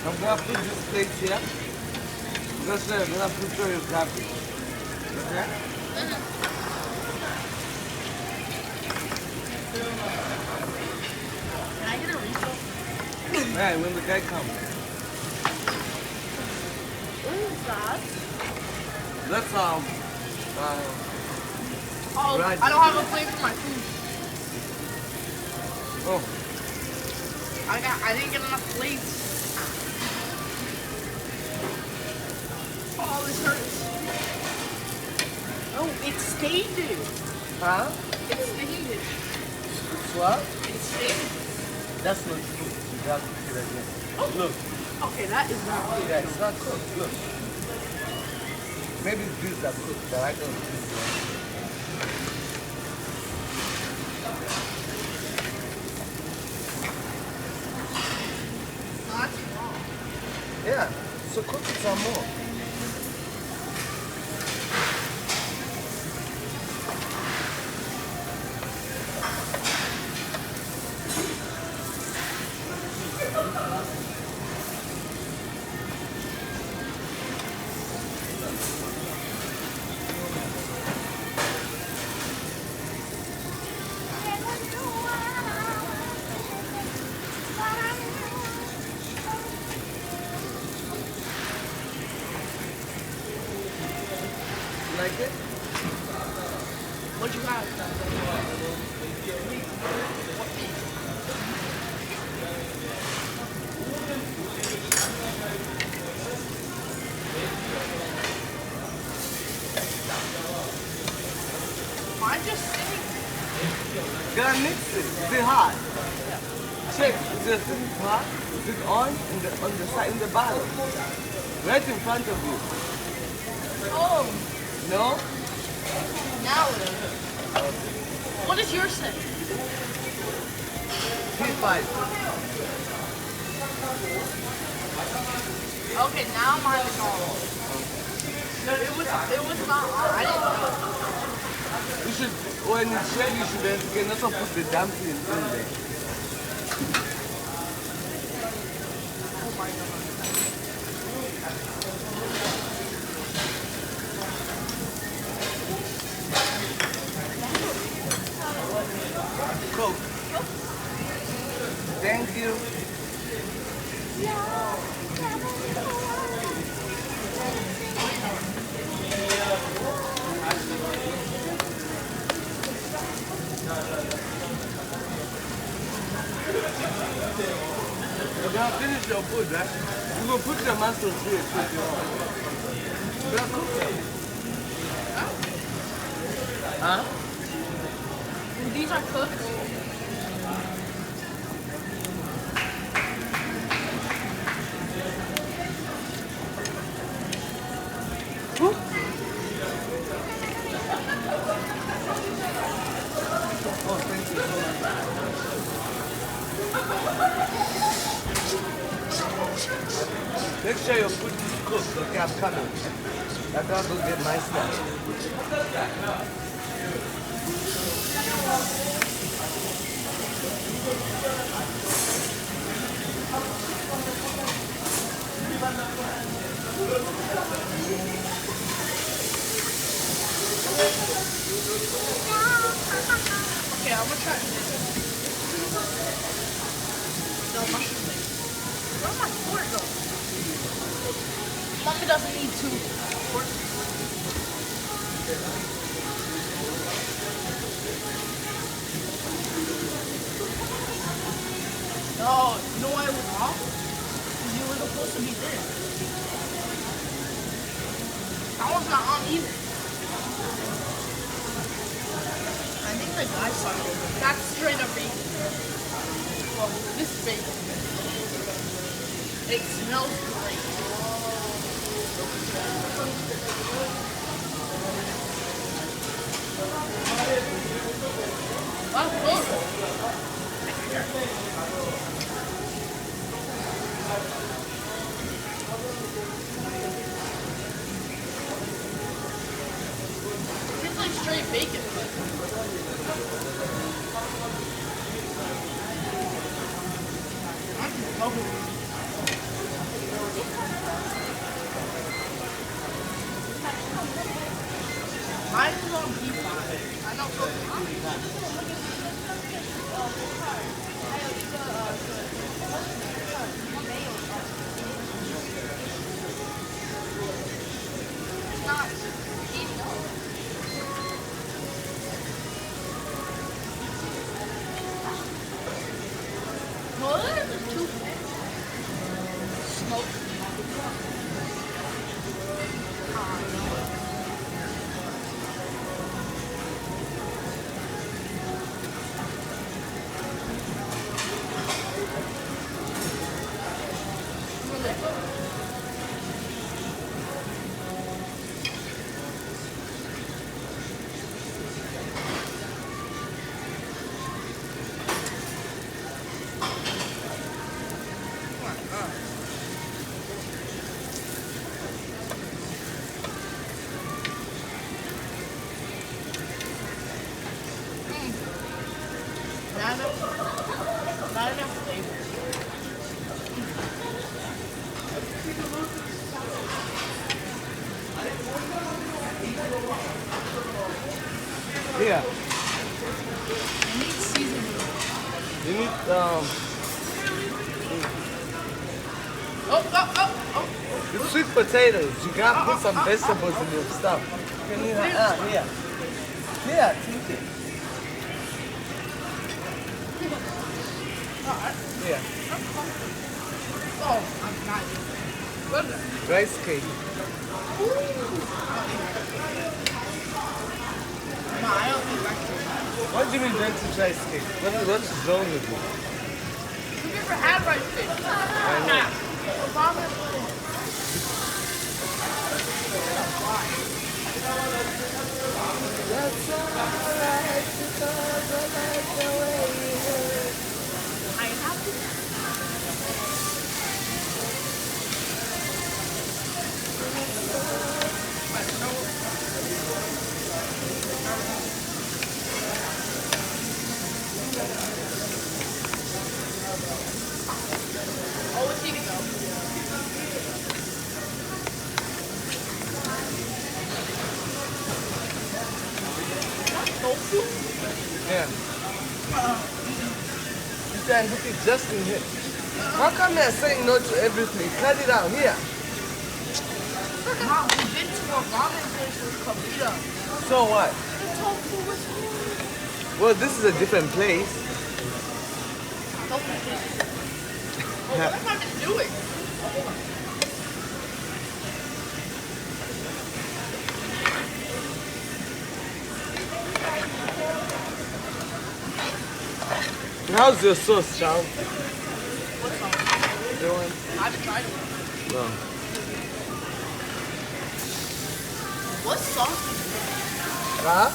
I'm gonna put this plate here. Just let me put your garbage. Okay? Can I get a refill? Right, when the guy comes. What is that? That's Oh, right. I don't have a plate for my food. Oh, I didn't get enough plates. Oh, this hurts. Oh, it's stained. huh? It's stained. It's what? It's stained. That's not cooked. You have to cook it again. Oh. Look. Okay, that is not good. Yeah, it's not cooked. Look. Maybe these are cooked, but I don't think so. That's wrong. Yeah, so cook some more. You like it? What you got? Mine just sitting. You gotta mix it. Is it hot? Check. Is it hot? Is it on the side, in the bottom? Right in front of you. Oh, No? now it is. What does yours say? P5. Okay, now mine is on. It was not on. I didn't know. You should, when it's ready, you can also put the dumpling in there. Oh my god. Coke. Thank you. You're gonna finish your food, right? You're gonna put your mouth on here. You're gonna cook it. Huh? These are cooked. Oh, thank you so much. Make sure your food is cooked, okay? I'm coming. I gotta go get my stuff. Okay, I'm gonna try this. No mushroom thing. Where'd my fork go? Mommy doesn't need two forks. No, you know why it was off? Because you were supposed to be there. That one's not on either. I think the guy saw it. That's straight up bacon. Well, this is bacon. It smells great. Wow, good. It's like straight bacon. I'm just bubbling. Not eating up. Well, there's two smoke. Not enough flavor. Yeah. I need seasoning. You need the sweet potatoes. You gotta put some vegetables in your stuff. Can you here? Here, take it. Here. Oh, I'm not eating. What is it? Rice cake. No, I don't eat rice cake. What do you mean vintage rice cake? What's wrong with you? You've never had rice cake. I know. That's alright because I like the way you look. I have to. Oh, it's eating though. Tofu? Yeah. You can hook it just in here. How come they're saying no to everything? Cut it out here. Mom, we've been to a ramen place with Kabita. So what? The tofu was here. Well, this is a different place. Tofu place. Well, what am I just doing? How's your sauce, Charles? What sauce? The one? I haven't tried it. No. What sauce is it? Huh?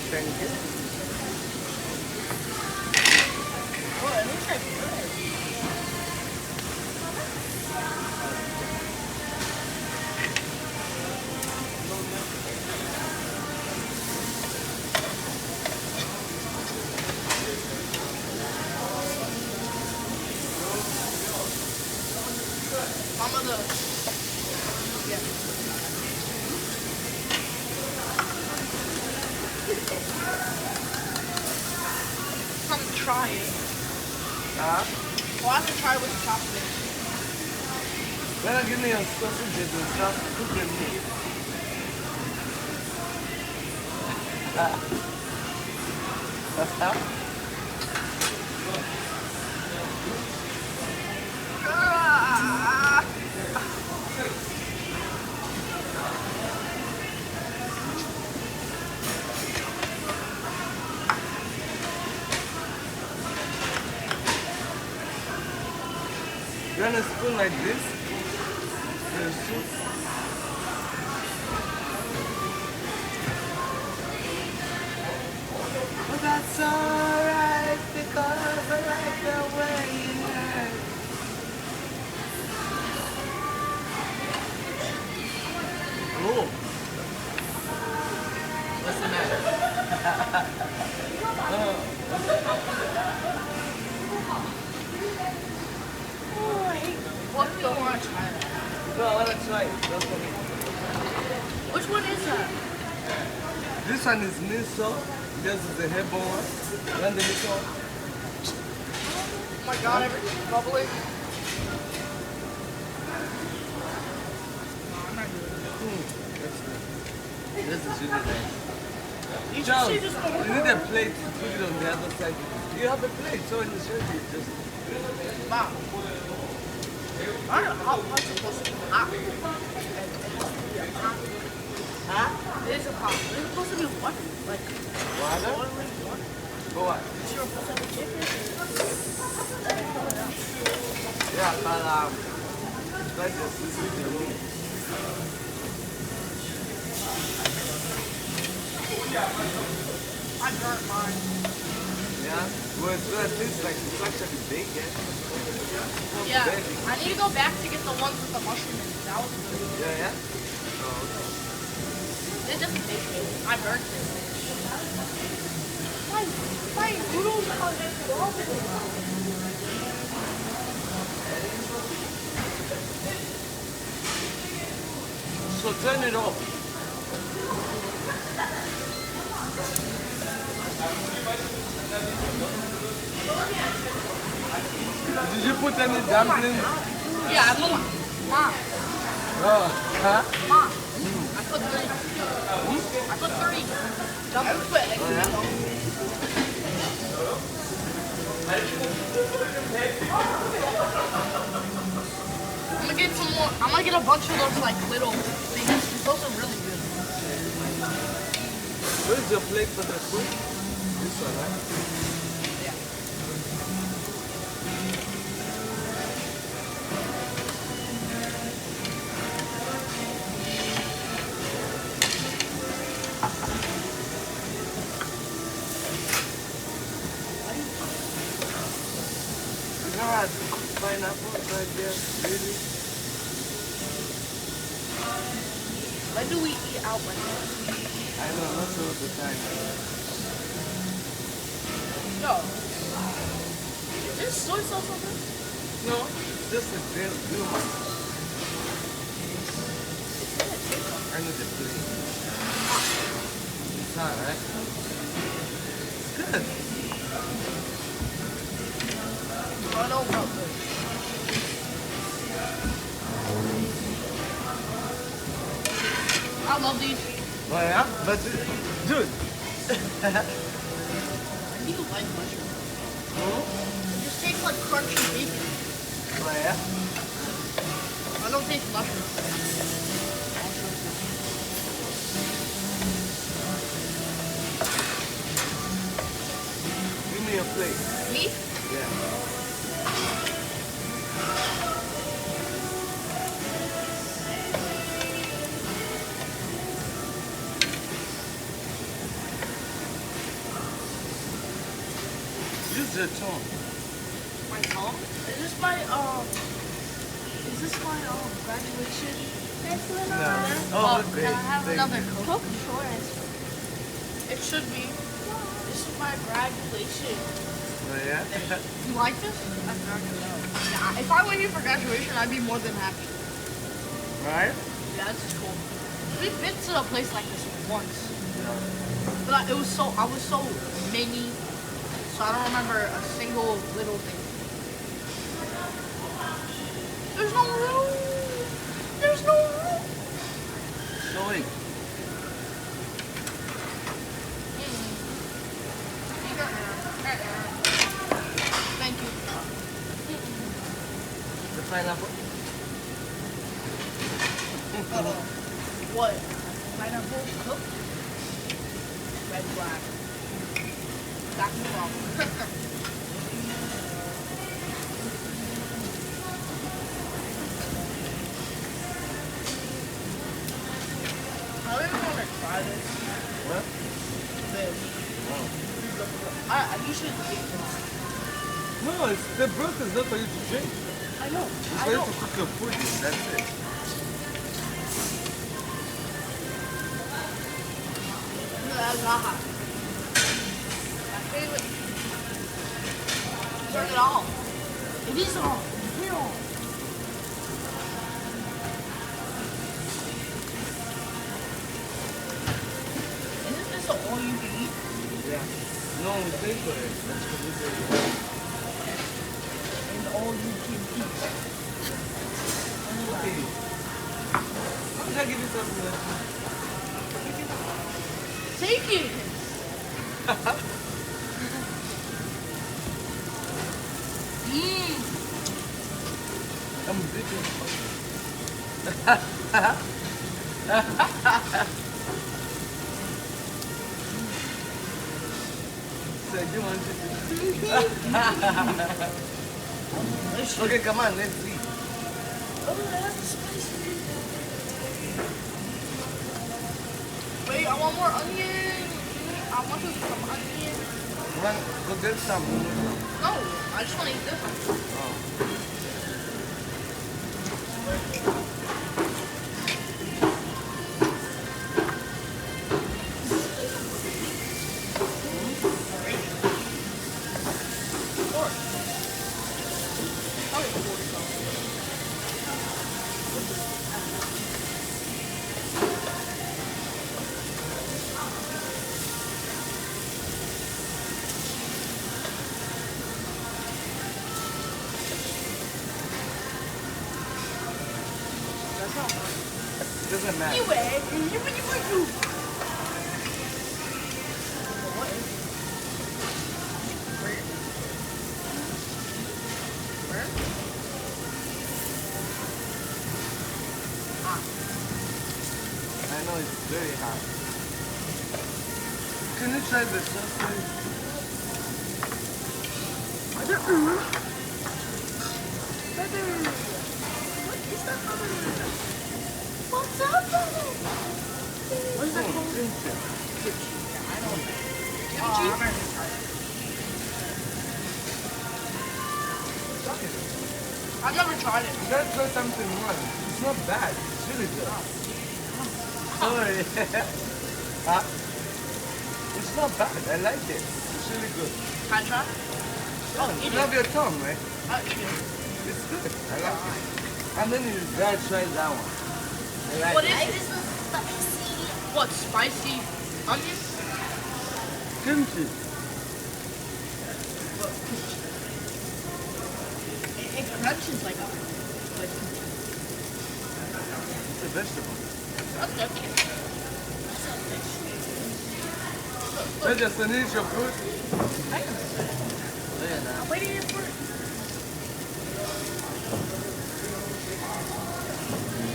Thank you. Oh, it looks like bread. Mama, yeah. I'm gonna try it. Huh? Well, I have to try with chocolate. Better give me a sausage and stuff. Cook with me. You want a spoon like this? For the soup? Well, that's alright because I like the way you look. Oh. What's the matter? What do you want to try that? No, I want to try it. That's for me. This one is miso. This is the herbal one. You want the miso one? Oh my god, everything's bubbling. No, I'm not doing That's good. This is really nice. it. You should Charles, see this one. you need a plate to put it on the other side. You have a plate, so in the shirt you just... Wow. I don't know how it's supposed to be hot. It has to be a hot. Huh? It is a hot. It's supposed to be water. Like, Water? boiling water. For what? It's your supposed to have a chicken. Yeah, but that's just sweet to me. I burnt mine. Yeah? Well, it's good. It tastes like it's actually bacon. Yeah. I need to go back to get the ones with the mushroom in it. That was good. Yeah, yeah? Oh, okay. It doesn't taste good. I burnt it. My noodles are bubbling. So turn it off. Did you put any dumplings? Yeah, I put Mom. Oh, huh? Mom. I put 3. I put 3. Dumplings with egg. Oh, yeah? I'm gonna get some more. I'm gonna get a bunch of those like little things. Those are really good. Where's your plate for the food? This one, right? Yeah. You know how to cook pineapple right there? Really? When do we eat out like this? I know, not all the time. Yo. Is this soy sauce on this? No, just a blue one. I know the plate. It's hot, right? It's good. I know about this. I love these. Oh yeah? But, dude. I think you like mushrooms. It just tastes like crunchy bacon. Oh yeah? I don't taste mushrooms. Give me a plate. Me? Yeah. Use your tongue. My tongue? Is this my graduation? No. Oh, great. Can I have Thank another you. Coke? Sure. It should be. This is my graduation. Oh yeah? You like this? Yeah, if I went here for graduation, I'd be more than happy. Right? Yeah, this is cool. We've been to a place like this once. But I was so many, so I don't remember a single little thing. There's no room. There's no room. Showing. Thank you. The pineapple? What? Pineapple cooked? Red flag. That's wrong. I don't even want to try this. What? This. Oh. I usually eat this. No, it's, the broth is not for you to drink. I know. It's I for you know. to cook your food in. That's it. That's not hot. My favorite. Turn it off. It is on. Turn it on. Isn't this No, we pay for it. That's what we say. And all you can eat. Okay. How did I give you something else? Take it. Mmm. I'm bitching. So you want to Okay, come on, let's see. Oh, that's spicy. Wait, I want more onion. I want some onion. Run, go get some. No, I just want to eat this one. Oh. It doesn't matter. Anyway, I know it's very hot. Can you try the sausage? What's up? What is that Oh, called? kimchi. I've never tried it. You gotta try something wrong. It's not bad. It's really good. Sorry. Huh? It's not bad. I like it. It's really good. Can I try? Oh, You eat love it. your tongue, right? Eat it. It's good. I like it. And then you gotta try that one. I like What it. is it? What, spicy onions? Kimchi. It crunches like a... It's a vegetable. That's good. Hey, just finish your food. I'm waiting for it.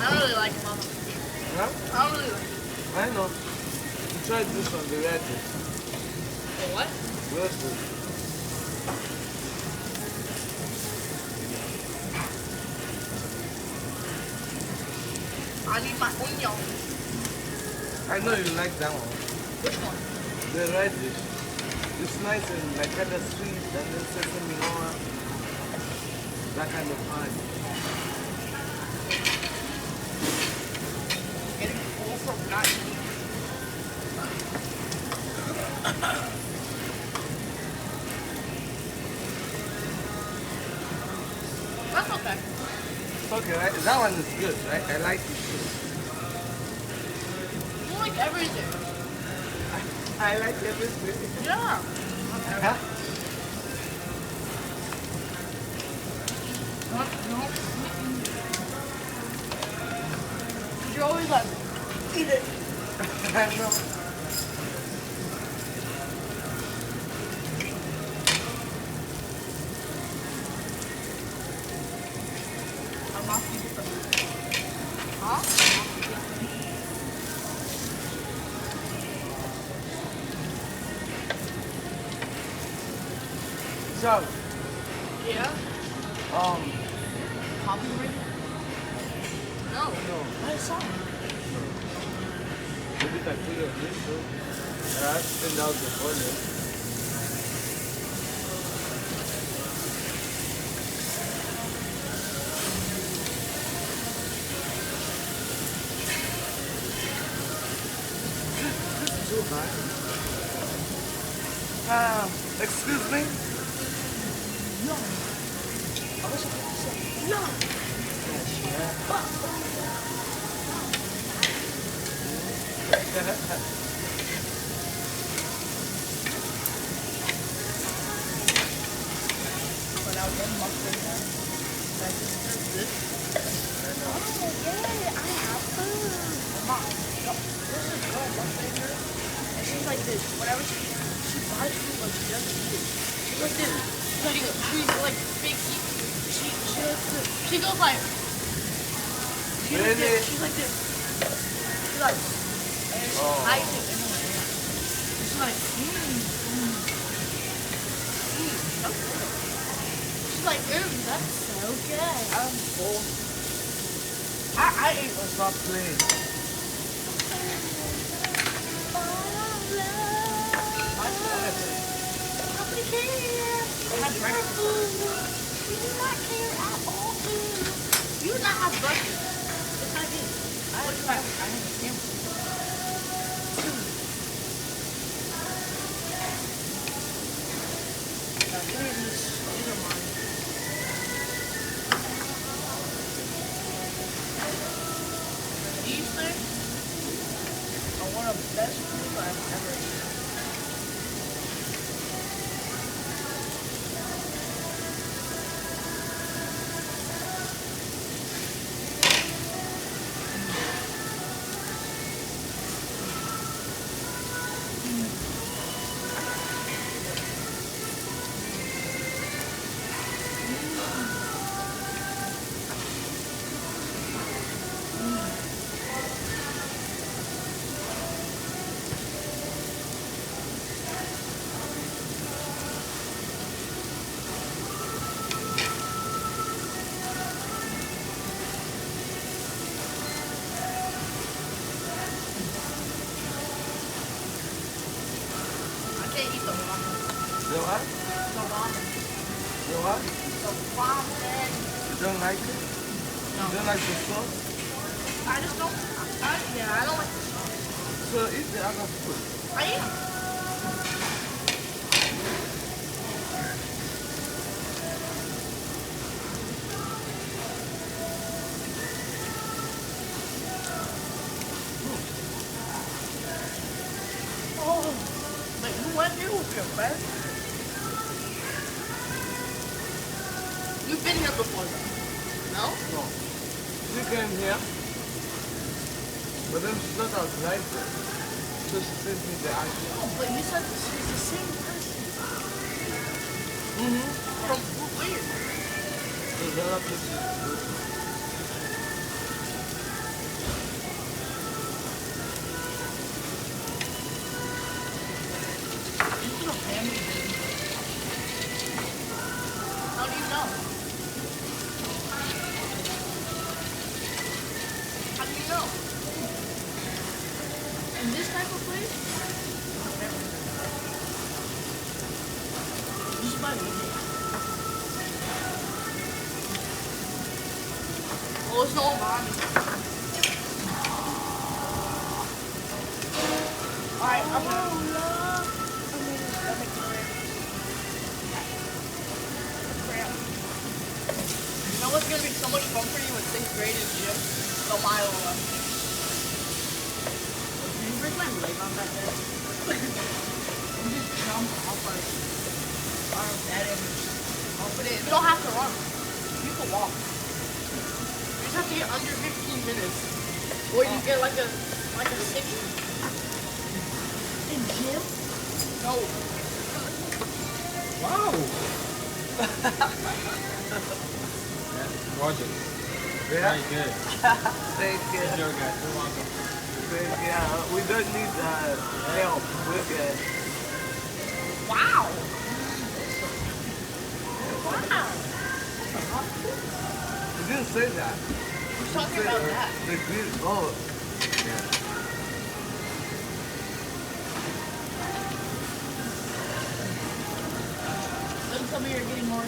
I don't really like it, Mama. Huh? I don't really like it. I know. You tried this one, the radish. The what? Roasted. I need my onion. I know you like that one. Which one? The radish. It's nice and like kind of sweet and then sesame oil. That kind of pie. Getting full from not eating. That's okay. It's okay, right? That one is good, right? I like it too. You like everything. I like everything. Yeah. Huh? No. You're always like, eat it. I know. I'm not eating it. Huh? So, Yeah. Copyright? No. no. I saw it. Maybe if I put it on this too. I have to send out the folder. Too high. Excuse me? No. I was supposed to say no. mustard now. Like this. Oh, yay, I have food. Mom, no, there's this girl mustard here, and she's like this. Whenever she buys food, like she doesn't eat it. She's like this. She's like big. She goes like. She's like Really? this. She's like this. She's like. And she hides it in her hair. She's like. That's good. She's like, that's so good. I'm full. I ate one. Stop playing. Nobody cares. I had breakfast. You do not care at all, dude. You do not have breakfast. Yes, I did. I had a sandwich. Now, give me these. These are mine. These things are one of the best foods I've ever eaten. I can't eat the ramen. You what? The ramen. You what? The ramen. You don't like it? No. You don't like the sauce? I just don't. I don't like the sauce. So eat the other food. I am. Oh, but you went here with your friend? You've been here before, though. No? No. She came here, but then she's not outside there. So she sent me the action. No, but you said this is the same person. Mm-hmm. From where? So the other place is good. This is a family business. How do you know? How do you know? In this type of place? You should buy me. Oh, it's no mommy. Alright, I'm gonna. You know what's gonna be so much fun for you in 6th grade in gym? The mile run. Can you break my leg on that day? You just jump off like that image. Open it. You don't have to run. You can walk. You just have to get under 15 minutes. Or you get like a 60. In gym? No. Wow! Gorgeous. Yeah? Very good. Thank you. Good job, guys. You're welcome. Thank you. We don't need help. We're good. Wow. Wow. You didn't say that. Who's talking about that? The green. Oh. Yeah. Don't tell me you're getting more.